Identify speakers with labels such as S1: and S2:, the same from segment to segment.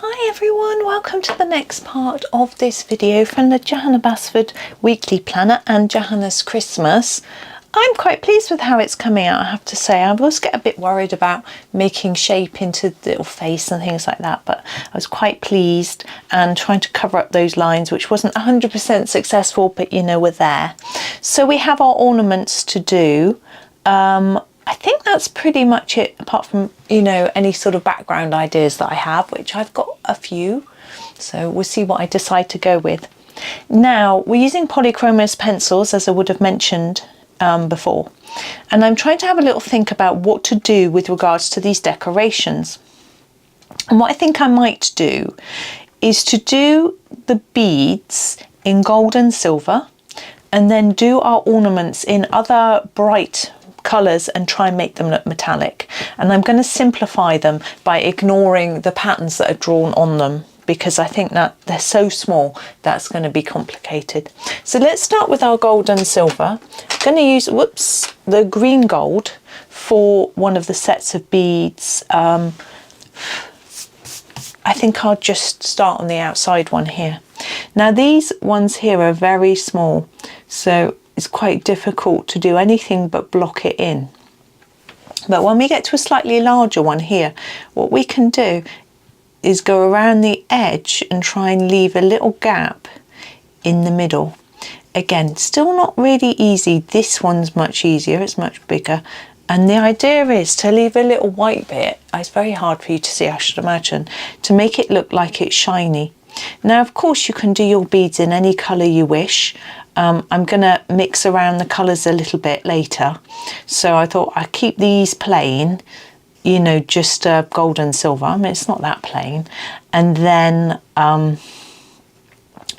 S1: Hi everyone, welcome to the next part of this video from the Johanna Basford weekly planner and Johanna's Christmas. I'm quite pleased with how it's coming out, I have to say. I always get a bit worried about making shape into the little face and things like that, but I was quite pleased and trying to cover up those lines, which wasn't 100% successful, but you know, we're there. So we have our ornaments to do. I think that's pretty much it, apart from, you know, any sort of background ideas that I have, which I've got a few. So we'll see what I decide to go with. Now, we're using Polychromos pencils, as I would have mentioned before. And I'm trying to have a little think about what to do with regards to these decorations. And what I think I might do is to do the beads in gold and silver, and then do our ornaments in other bright colours and try and make them look metallic. And I'm going to simplify them by ignoring the patterns that are drawn on them, because I think that they're so small that's going to be complicated. So let's start with our gold and silver. I'm going to use the green gold for one of the sets of beads. I think I'll just start on the outside one here. Now these ones here are very small, so it's quite difficult to do anything but block it in. But when we get to a slightly larger one here, what we can do is go around the edge and try and leave a little gap in the middle. Again, still not really easy. This one's much easier, it's much bigger. And the idea is to leave a little white bit. It's very hard for you to see, I should imagine, to make it look like it's shiny. Now, of course, you can do your beads in any colour you wish. I'm going to mix around the colours a little bit later. So I thought I'd keep these plain, you know, just gold and silver. I mean, it's not that plain. And then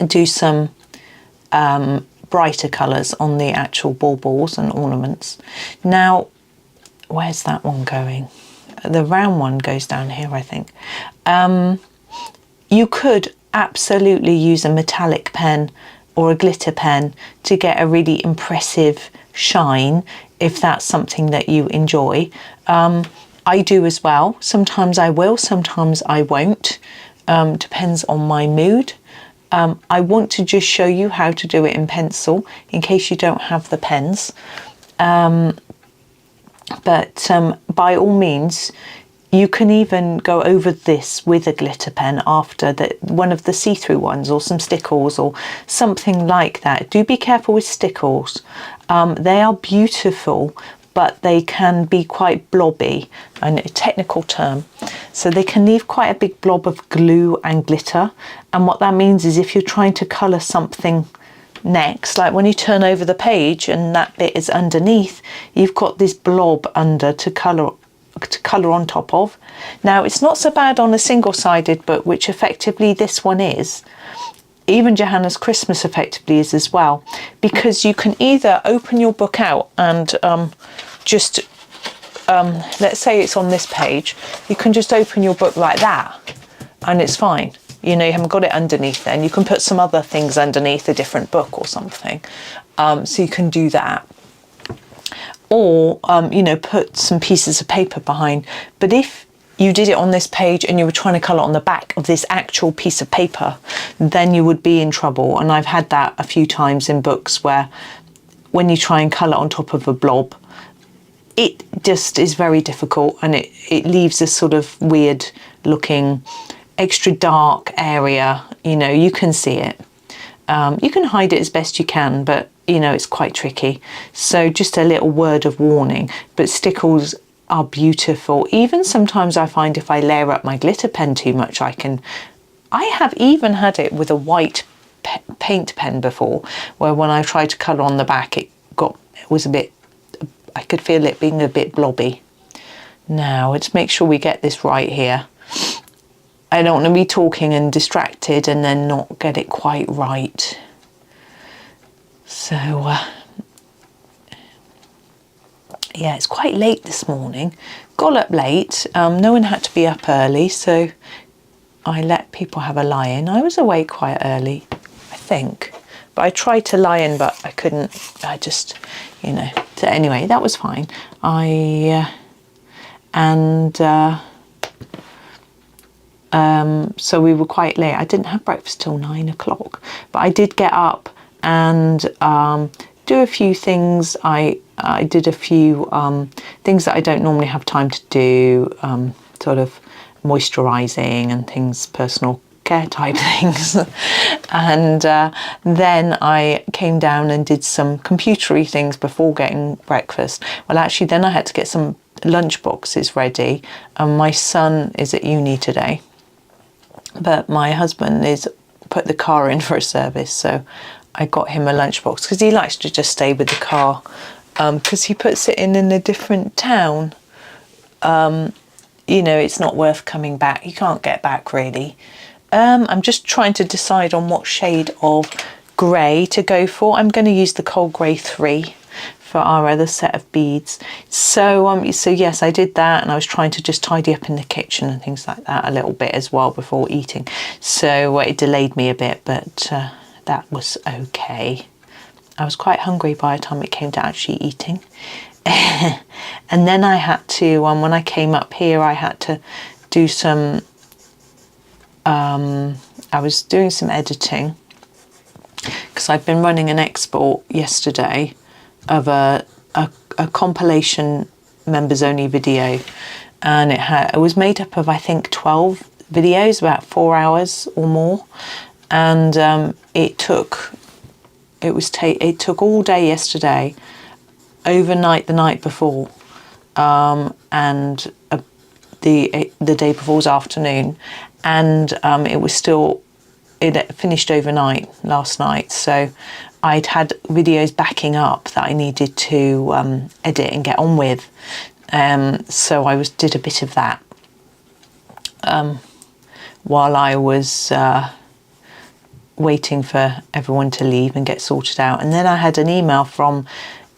S1: do some brighter colours on the actual baubles and ornaments. Now, where's that one going? The round one goes down here, I think. You could absolutely use a metallic pen or a glitter pen to get a really impressive shine, if that's something that you enjoy. I do as well. Sometimes I will, sometimes I won't. Depends on my mood. I want to just show you how to do it in pencil in case you don't have the pens. But by all means, you can even go over this with a glitter pen after one of the see-through ones, or some stickles or something like that. Do be careful with stickles. They are beautiful, but they can be quite blobby, and a technical term. So they can leave quite a big blob of glue and glitter. And what that means is if you're trying to colour something next, like when you turn over the page and that bit is underneath, you've got this blob under to colour on top of. Now, it's not so bad on a single-sided book, which effectively this one is. Even Johanna's Christmas effectively is as well, because you can either open your book out and let's say it's on this page, you can just open your book like that and it's fine. You know, you haven't got it underneath there, and you can put some other things underneath, a different book or something. So you can do that. Or, you know, put some pieces of paper behind. But if you did it on this page and you were trying to colour on the back of this actual piece of paper, then you would be in trouble. And I've had that a few times in books where when you try and colour on top of a blob, it just is very difficult, and it leaves a sort of weird looking, extra dark area. You know, you can see it. You can hide it as best you can, but you know, it's quite tricky. So just a little word of warning. But stickles are beautiful. Even sometimes I find if I layer up my glitter pen too much, I have even had it with a white paint pen before, where when I tried to colour on the back, it was a bit, I could feel it being a bit blobby. Now, let's make sure we get this right here. I don't want to be talking and distracted and then not get it quite right. So, yeah, it's quite late this morning. Got up late. No one had to be up early, so I let people have a lie-in. I was awake quite early, I think. But I tried to lie in, but I couldn't. I just, you know. So anyway, that was fine. So we were quite late. I didn't have breakfast till 9 o'clock, but I did get up and do a few things. I did a few things that I don't normally have time to do, sort of moisturising and things, personal care type things. And then I came down and did some computery things before getting breakfast. Well, actually, then I had to get some lunch boxes ready. And my son is at uni today, but my husband is put the car in for a service, so I got him a lunchbox because he likes to just stay with the car, because he puts it in a different town. You know, it's not worth coming back. You can't get back really. I'm just trying to decide on what shade of grey to go for. I'm going to use the Cold Grey 3 for our other set of beads. So yes, I did that, and I was trying to just tidy up in the kitchen and things like that a little bit as well before eating. So it delayed me a bit, but that was okay. I was quite hungry by the time it came to actually eating. And then I had to, when I came up here, I had to do some, I was doing some editing because I've been running an export yesterday of a compilation members only video, and it was made up of, I think, 12 videos, about 4 hours or more, and it took all day yesterday, overnight the night before, and the day before's afternoon, and it finished overnight last night. So I'd had videos backing up that I needed to edit and get on with, so I did a bit of that while I was waiting for everyone to leave and get sorted out. And then I had an email from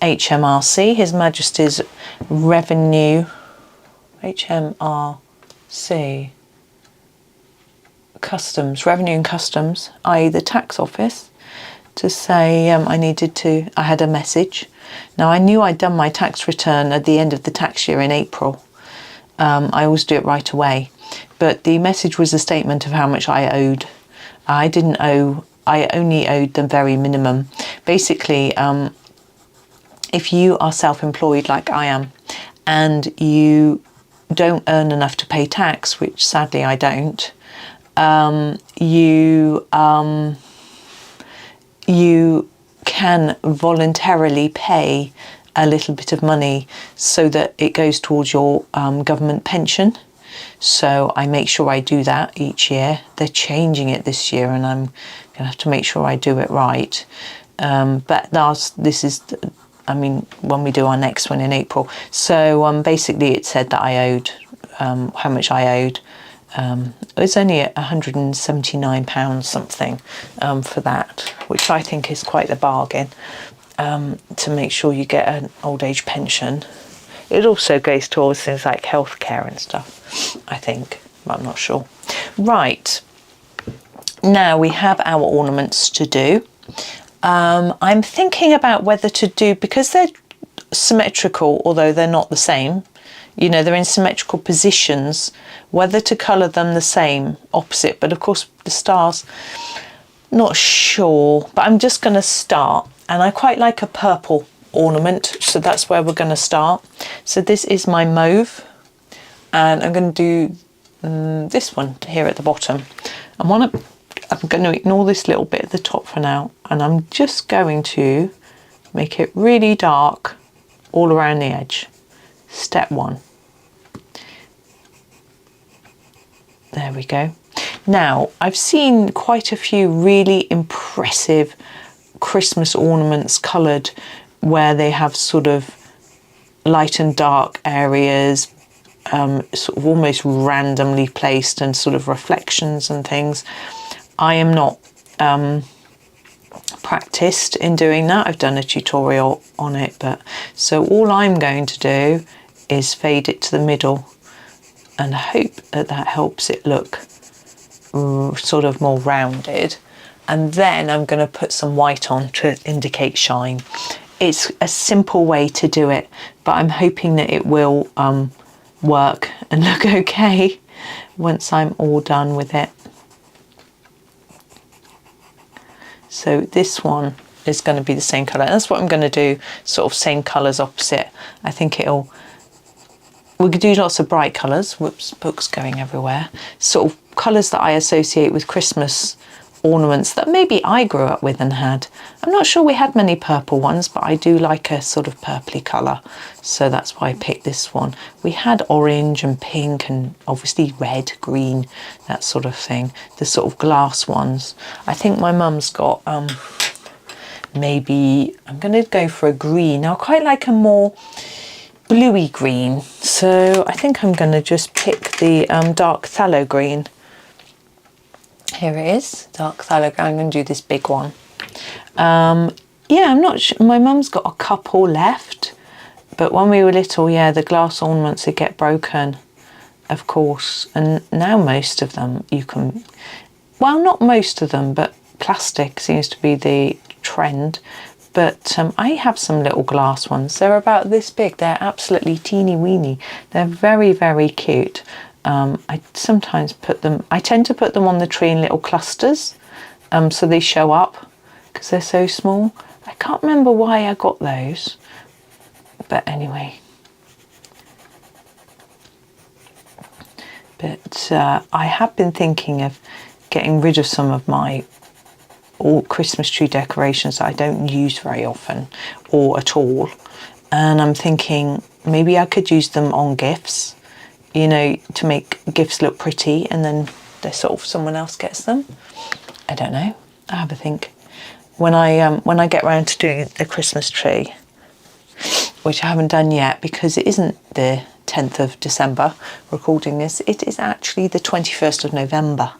S1: HMRC, His Majesty's Revenue, HMRC, Customs, Revenue and Customs, i.e. the tax office, to say I had a message. Now, I knew I'd done my tax return at the end of the tax year in April. I always do it right away. But the message was a statement of how much I owed. I only owed the very minimum. Basically, if you are self-employed like I am, and you don't earn enough to pay tax, which sadly I don't, you can voluntarily pay a little bit of money so that it goes towards your government pension. So I make sure I do that each year. They're changing it this year, and I'm going to have to make sure I do it right. But when we do our next one in April. So basically it said that I owed, how much I owed. It was only £179 something for that, which I think is quite the bargain, to make sure you get an old age pension. It also goes towards things like healthcare and stuff, I think, but I'm not sure. Right, now we have our ornaments to do. I'm thinking about whether to do, because they're symmetrical, although they're not the same, you know, they're in symmetrical positions, whether to colour them the same, opposite. But of course the stars, not sure, but I'm just going to start. And I quite like a purple ornament, so that's where we're going to start. So this is my mauve, and I'm going to do this one here at the bottom. I'm going to ignore this little bit at the top for now, and I'm just going to make it really dark all around the edge. Step 1. There we go. Now, I've seen quite a few really impressive Christmas ornaments coloured, where they have sort of light and dark areas, sort of almost randomly placed, and sort of reflections and things. I am not practiced in doing that. I've done a tutorial on it, but so all I'm going to do is fade it to the middle, and I hope that helps it look sort of more rounded. And then I'm going to put some white on to indicate shine. It's a simple way to do it, but I'm hoping that it will work and look okay once I'm all done with it. So this one is going to be the same colour. That's what I'm going to do, sort of same colours opposite. I think we could do lots of bright colours. Whoops, books going everywhere. Sort of colours that I associate with Christmas ornaments that maybe I grew up with and had. I'm not sure we had many purple ones, but I do like a sort of purpley colour. So that's why I picked this one. We had orange and pink and obviously red, green, that sort of thing. The sort of glass ones. I think my mum's got, maybe, I'm going to go for a green. I quite like a more bluey green, so I think I'm going to just pick the dark phthalo green. Here it is, dark phthalo green. I'm going to do this big one. Yeah, I'm not sure. My mum's got a couple left, but when we were little, yeah, the glass ornaments would get broken, of course, and now most of them you can, well, not most of them, but plastic seems to be the trend. But I have some little glass ones. They're about this big. They're absolutely teeny weeny. They're very, very cute. I sometimes I tend to put them on the tree in little clusters, so they show up because they're so small. I can't remember why I got those, but anyway. But I have been thinking of getting rid of some of my all Christmas tree decorations that I don't use very often or at all, and I'm thinking maybe I could use them on gifts, you know, to make gifts look pretty, and then they're sort of someone else gets them. I don't know, I have a think. When I get around to doing the Christmas tree, which I haven't done yet because it isn't the 10th of December recording this, it is actually the 21st of November.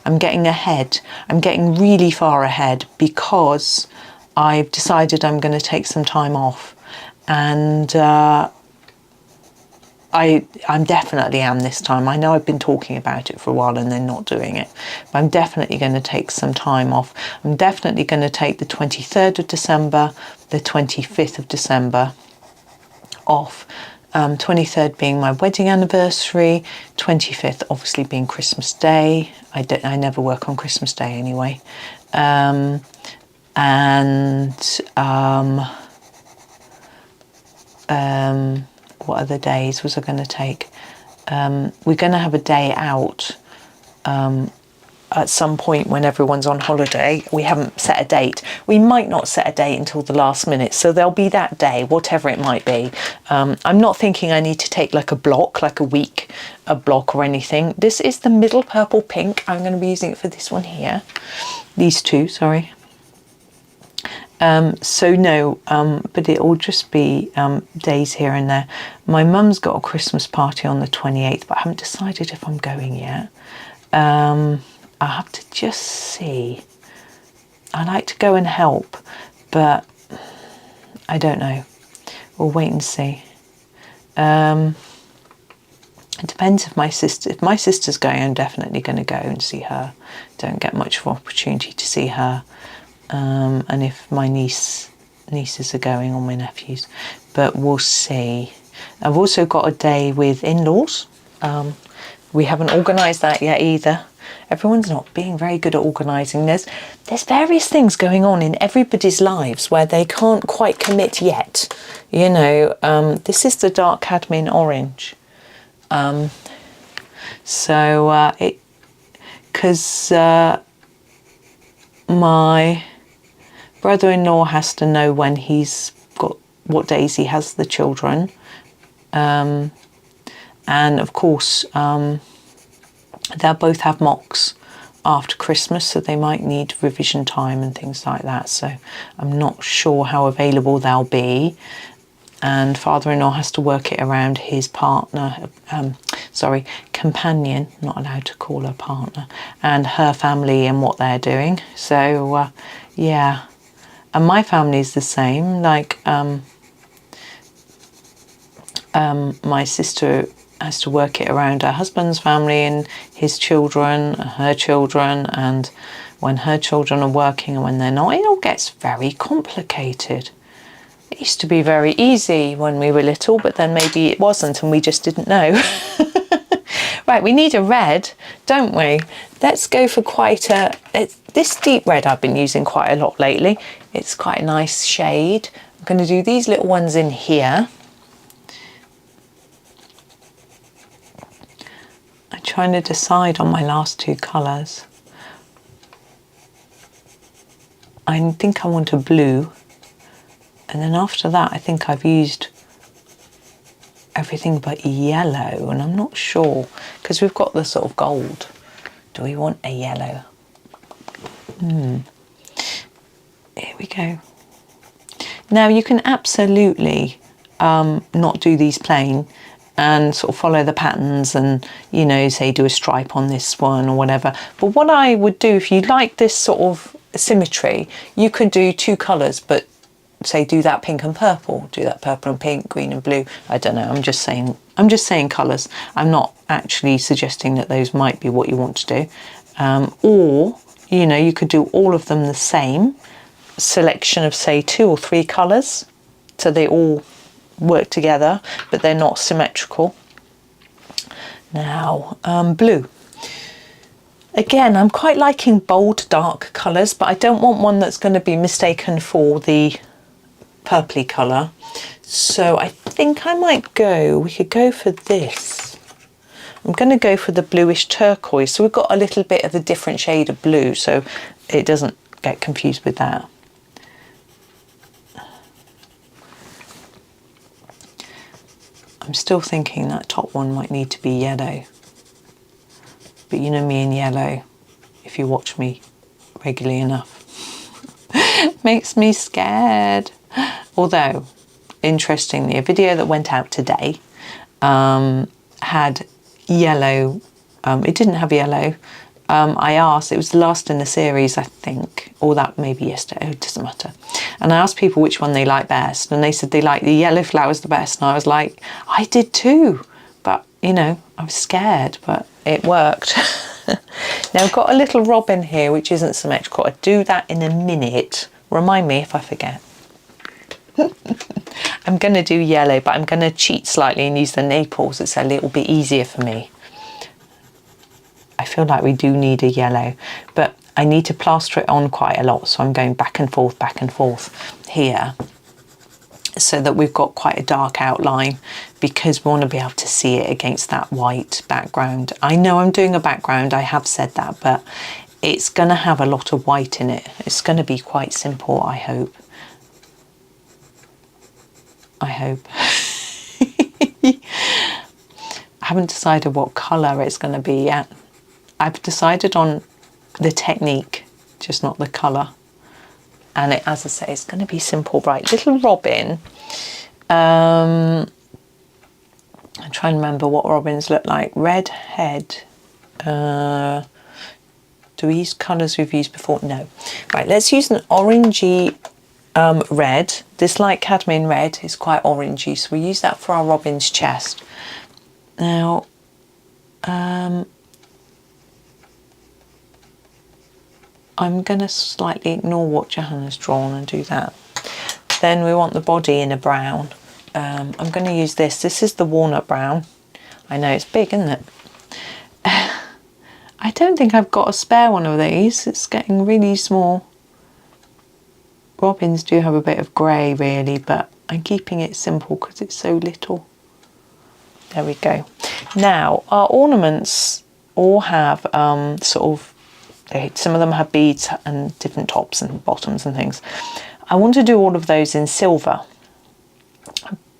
S1: I'm getting ahead. I'm getting really far ahead because I've decided I'm going to take some time off, and I'm definitely am this time. I know I've been talking about it for a while and then not doing it, but I'm definitely going to take some time off. I'm definitely going to take the 23rd of December, the 25th of December off. 23rd being my wedding anniversary, 25th obviously being Christmas Day. I never work on Christmas Day anyway. What other days was I going to take? We're going to have a day out at some point when everyone's on holiday. We haven't set a date. We might not set a date until the last minute, so there'll be that day, whatever it might be. I'm not thinking I need to take like a block, like a week, a block or anything. This is the middle purple pink. I'm going to be using it for this one here. These two, sorry. So no, but it'll just be days here and there. My mum's got a Christmas party on the 28th, but I haven't decided if I'm going yet. I'll have to just see. I like to go and help, but I don't know. We'll wait and see. It depends if my sister's going, I'm definitely going to go and see her. Don't get much of an opportunity to see her. And if my nieces are going, or my nephews, but we'll see. I've also got a day with in-laws. We haven't organised that yet either. Everyone's not being very good at organising. There's various things going on in everybody's lives where they can't quite commit yet. You know, this is the dark cadmium orange. Because my brother-in-law has to know when he's got, what days he has the children. And of course, they'll both have mocks after Christmas, so they might need revision time and things like that. So I'm not sure how available they'll be. And father-in-law has to work it around his partner, companion, not allowed to call her partner, and her family and what they're doing. So, yeah. And my family's the same. Like, my sister has to work it around her husband's family and his children, her children, and when her children are working and when they're not, it all gets very complicated. It used to be very easy when we were little, but then maybe it wasn't and we just didn't know. Right, we need a red, don't we? Let's go for quite this deep red I've been using quite a lot lately. It's quite a nice shade. I'm going to do these little ones in here. I'm trying to decide on my last two colours. I think I want a blue, and then after that I think I've used everything but yellow, and I'm not sure because we've got the sort of gold. Do we want a yellow? Here we go. Now you can absolutely not do these plain and sort of follow the patterns and, you know, say do a stripe on this one or whatever. But what I would do, if you like this sort of symmetry, you could do two colours, but say do that pink and purple, do that purple and pink, green and blue. I don't know, I'm just saying colours. I'm not actually suggesting that those might be what you want to do. Or, you know, you could do all of them the same selection of say 2 or 3 colours, so they all work together but they're not symmetrical. Now blue. Again, I'm quite liking bold dark colours, but I don't want one that's going to be mistaken for the purpley colour. So I think we could go for this. I'm going to go for the bluish turquoise. So we've got a little bit of a different shade of blue, so it doesn't get confused with that. I'm still thinking that top one might need to be yellow. But you know me and yellow, if you watch me regularly enough, makes me scared. Although, interestingly, a video that went out today had yellow. It didn't have yellow. I asked, it was the last in the series, I think, or that maybe yesterday, it doesn't matter. And I asked people which one they like best, and they said they like the yellow flowers the best. And I was like, I did too, but you know, I was scared, but it worked. Now I've got a little robin here which isn't symmetrical. I'll do that in a minute. Remind me if I forget. I'm going to do yellow, but I'm going to cheat slightly and use the naples. It's a little bit easier for me. I feel like we do need a yellow, but I need to plaster it on quite a lot, so I'm going back and forth here, so that we've got quite a dark outline, because we want to be able to see it against that white background. I know I'm doing a background, I have said that, but it's going to have a lot of white in it. It's going to be quite simple, I hope. I haven't decided what colour it's going to be yet. I've decided on the technique, just not the colour. And it, as I say, it's going to be simple. Right, little robin. I'm trying to remember what robins look like. Red head. Do we use colours we've used before? No. Right, let's use an orangey red. This light cadmium red is quite orangey, so we use that for our robin's chest. Now, I'm going to slightly ignore what Johanna's drawn and do that. Then we want the body in a brown. I'm going to use this. This is the walnut brown. I know it's big, isn't it? I don't think I've got a spare one of these. It's getting really small. Robins do have a bit of grey really, but I'm keeping it simple because it's so little. There we go. Now our ornaments all have sort of, some of them have beads and different tops and bottoms and things. I want to do all of those in silver,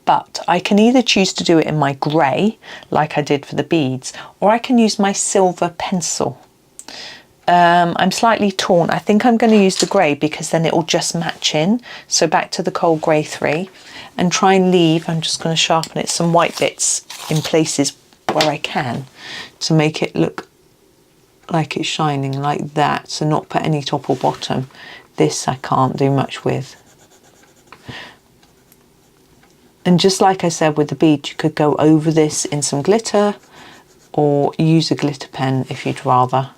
S1: but I can either choose to do it in my grey like I did for the beads, or I can use my silver pencil. I'm slightly torn. I think I'm going to use the grey because then it will just match in. So back to the cold grey 3 and try and leave, I'm just going to sharpen it, some white bits in places where I can to make it look like it's shining like that, so not put any top or bottom. This I can't do much with. And just like I said with the bead, you could go over this in some glitter or use a glitter pen if you'd rather.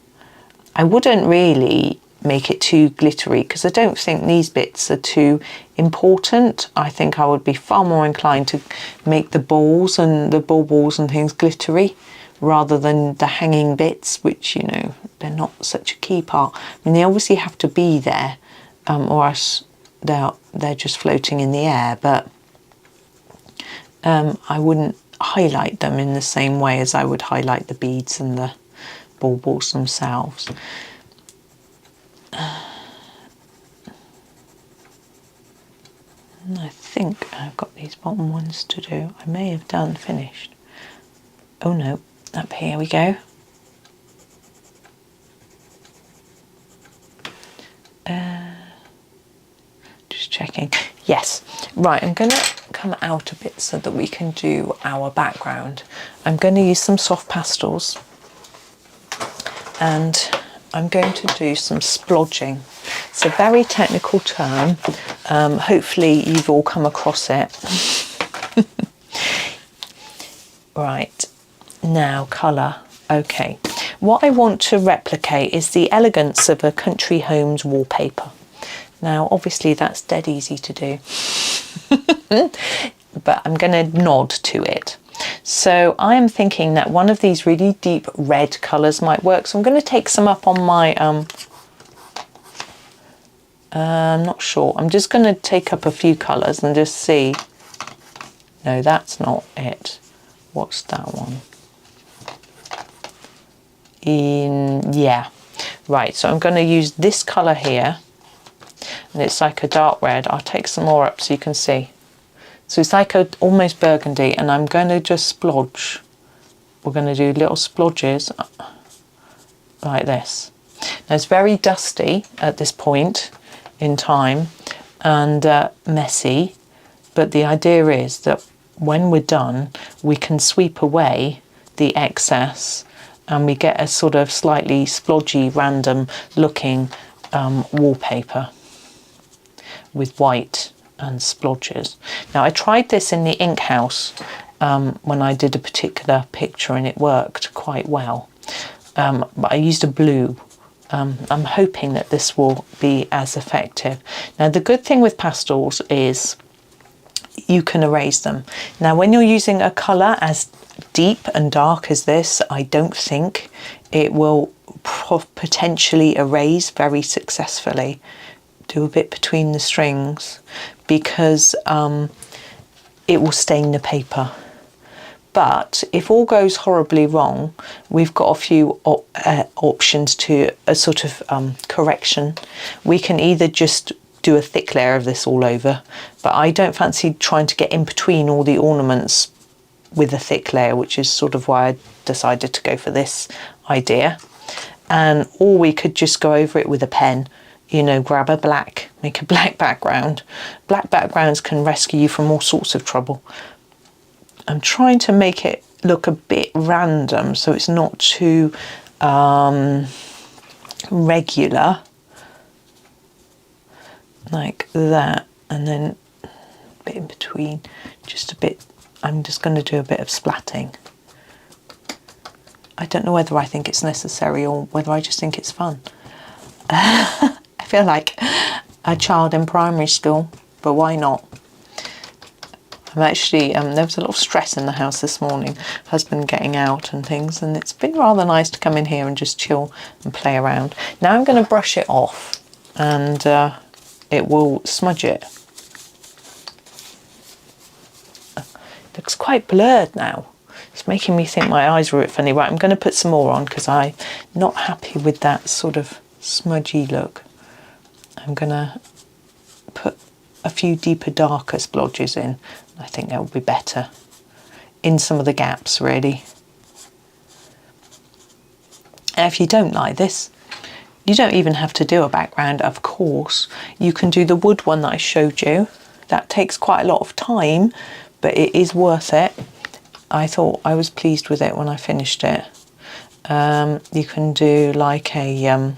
S1: I wouldn't really make it too glittery because I don't think these bits are too important. I think I would be far more inclined to make the balls and the baubles and things glittery rather than the hanging bits, which, you know, they're not such a key part. I mean, they obviously have to be there, or else they're just floating in the air, but I wouldn't highlight them in the same way as I would highlight the beads and the baubles themselves. And I think I've got these bottom ones to do. I may have done finished. Oh no, up here we go. Just checking. Yes, right, I'm going to come out a bit so that we can do our background. I'm going to use some soft pastels and I'm going to do some splodging. It's a very technical term. Hopefully you've all come across it. Right, now colour. Okay, what I want to replicate is the elegance of a country home's wallpaper. Now obviously that's dead easy to do, but I'm going to nod to it. So I am thinking that one of these really deep red colours might work, so I'm going to take some up on my I'm not sure, I'm just going to take up a few colours and just see. No, that's not it. What's that one? Yeah, right, so I'm going to use this colour here, and it's like a dark red. I'll take some more up so you can see. So it's like a almost burgundy, and I'm going to just splodge. We're going to do little splodges like this. Now it's very dusty at this point in time and messy, but the idea is that when we're done we can sweep away the excess and we get a sort of slightly splodgy, random looking wallpaper with white and splodges. Now I tried this in the ink house when I did a particular picture and it worked quite well, but I used a blue. I'm hoping that this will be as effective. Now the good thing with pastels is you can erase them. Now when you're using a colour as deep and dark as this, I don't think it will potentially erase very successfully. Do a bit between the strings because it will stain the paper. But if all goes horribly wrong, we've got a few options to a sort of correction. We can either just do a thick layer of this all over, but I don't fancy trying to get in between all the ornaments with a thick layer, which is sort of why I decided to go for this idea. And or we could just go over it with a pen, you know, grab a black, make a black background. Black backgrounds can rescue you from all sorts of trouble. I'm trying to make it look a bit random so it's not too regular, like that, and then a bit in between, just a bit. I'm just going to do a bit of splatting. I don't know whether I think it's necessary or whether I just think it's fun. I feel like a child in primary school, but why not? I'm actually, there was a lot of stress in the house this morning, husband getting out and things, and it's been rather nice to come in here and just chill and play around. Now I'm going to brush it off and it will smudge it. Looks quite blurred now. It's making me think my eyes are a bit funny. Right, I'm going to put some more on because I'm not happy with that sort of smudgy look. I'm going to put a few deeper, darker splodges in. I think that will be better in some of the gaps, really. And if you don't like this, you don't even have to do a background, of course. You can do the wood one that I showed you. That takes quite a lot of time, but it is worth it. I thought I was pleased with it when I finished it. You can do like a,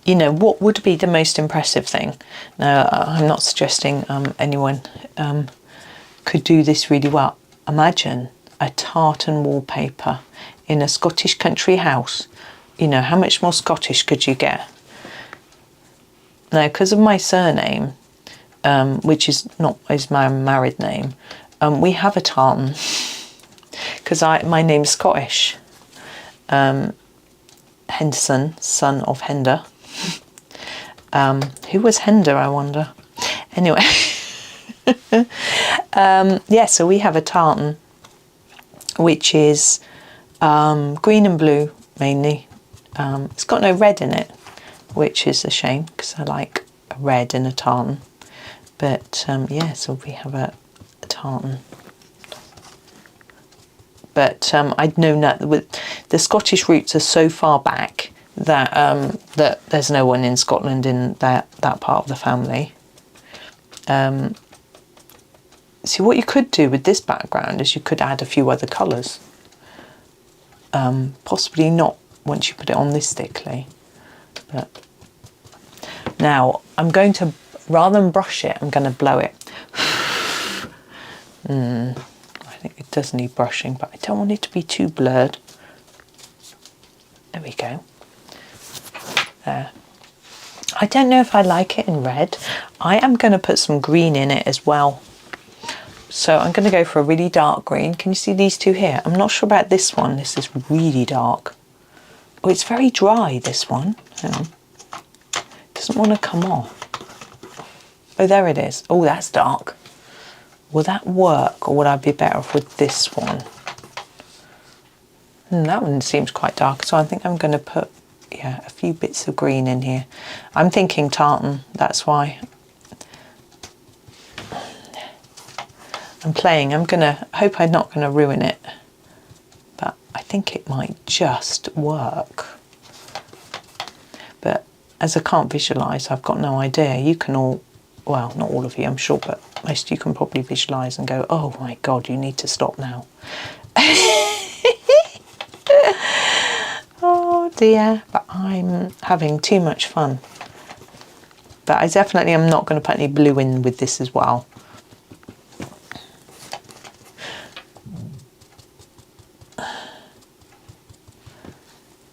S1: you know, what would be the most impressive thing? Now, I'm not suggesting anyone could do this really well. Imagine a tartan wallpaper in a Scottish country house. You know, how much more Scottish could you get? Now, because of my surname, which is not my married name, we have a tartan. because my name's Scottish. Henderson, son of Hender. Who was Hender, I wonder? Anyway, yeah, so we have a tartan, which is green and blue mainly. It's got no red in it, which is a shame because I like a red in a tartan. But yeah, so we have a tartan. But I'd known that with the Scottish roots are so far back that that there's no one in Scotland in that part of the family. See, what you could do with this background is you could add a few other colours. Possibly not once you put it on this thickly. But now I'm going to, rather than brush it, I'm going to blow it. I think it does need brushing, but I don't want it to be too blurred. There we go. There. I don't know if I like it in red. I am going to put some green in it as well. So I'm going to go for a really dark green. Can you see these two here? I'm not sure about this one. This is really dark. Oh, it's very dry, this one. Hang on. It doesn't want to come off. Oh, there it is. Oh, that's dark. Will that work, or would I be better off with this one? That one seems quite dark, so I think I'm going to put, yeah, a few bits of green in here. I'm thinking tartan, that's why. I'm playing. I hope I'm not going to ruin it, but I think it might just work. But as I can't visualise, I've got no idea. You can all, well, not all of you, I'm sure, but most of you can probably visualise and go, oh my God, you need to stop now. Oh dear, but I'm having too much fun. But I definitely am not going to put any blue in with this as well.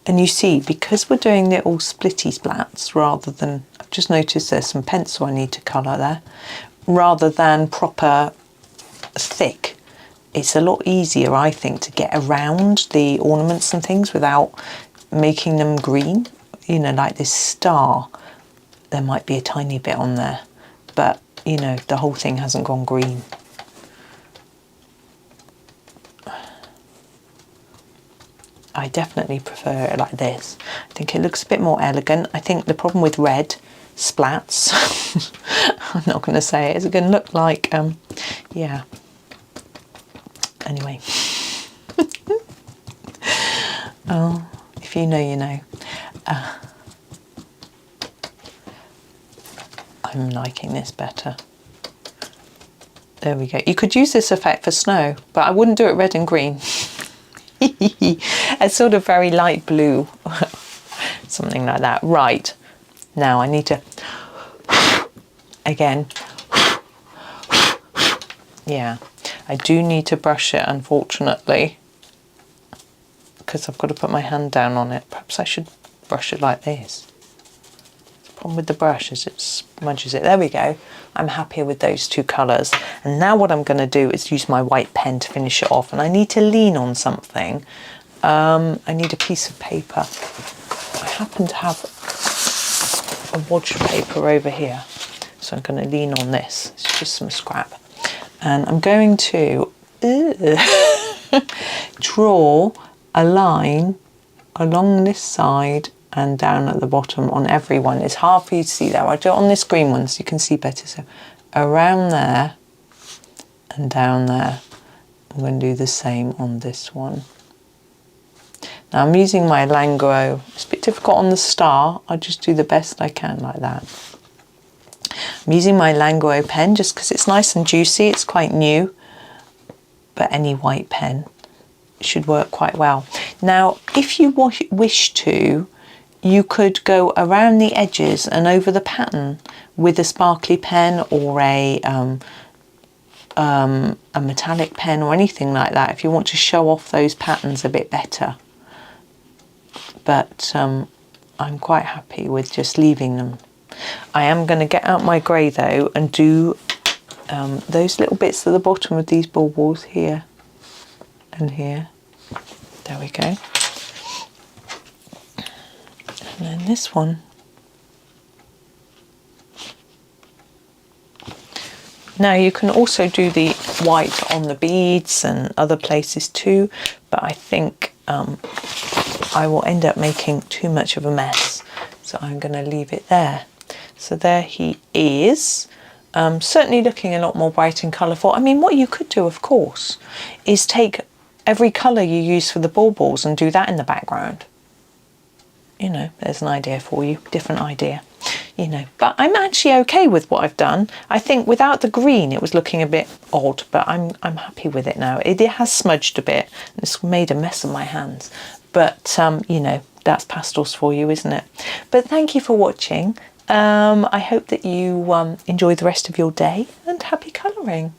S1: And you see, because we're doing little splitty splats rather than, I've just noticed there's some pencil I need to colour there, rather than proper thick, it's a lot easier, I think, to get around the ornaments and things without making them green. You know, like this star, there might be a tiny bit on there, but, you know, the whole thing hasn't gone green. I definitely prefer it like this. I think it looks a bit more elegant. I think the problem with red splats, I'm not going to say it, is it going to look like, yeah. Anyway. Oh, if you know, you know. I'm liking this better. There we go. You could use this effect for snow, but I wouldn't do it red and green. A sort of very light blue, something like that. Right, now I need to, again, yeah, I do need to brush it, unfortunately, because I've got to put my hand down on it. Perhaps I should brush it like this. The problem with the brush is it smudges it. There we go. I'm happy with those two colours. And now what I'm going to do is use my white pen to finish it off. And I need to lean on something. I need a piece of paper. I happen to have a wadge paper over here. So I'm going to lean on this. It's just some scrap. And I'm going to draw a line along this side and down at the bottom on every one. It's hard for you to see there. I'll do it on this green one so you can see better. So around there and down there. I'm going to do the same on this one. Now I'm using my Languo. It's a bit difficult on the star. I'll just do the best I can like that. I'm using my Languo pen just because it's nice and juicy. It's quite new, but any white pen should work quite well. Now, if you wish to, you could go around the edges and over the pattern with a sparkly pen or a metallic pen or anything like that if you want to show off those patterns a bit better. But I'm quite happy with just leaving them. I am going to get out my grey though and do those little bits at the bottom of these baubles here. and here. There we go. And then this one. Now you can also do the white on the beads and other places too, but I think I will end up making too much of a mess, so I'm going to leave it there. So there he is. Certainly looking a lot more bright and colourful. I mean, what you could do, of course, is take every colour you use for the baubles and do that in the background. You know, there's an idea for you, different idea. You know, but I'm actually okay with what I've done. I think without the green it was looking a bit odd, but I'm happy with it now. It has smudged a bit. It's made a mess of my hands, but you know, that's pastels for you, isn't it? But thank you for watching. I hope that you enjoy the rest of your day, and happy colouring.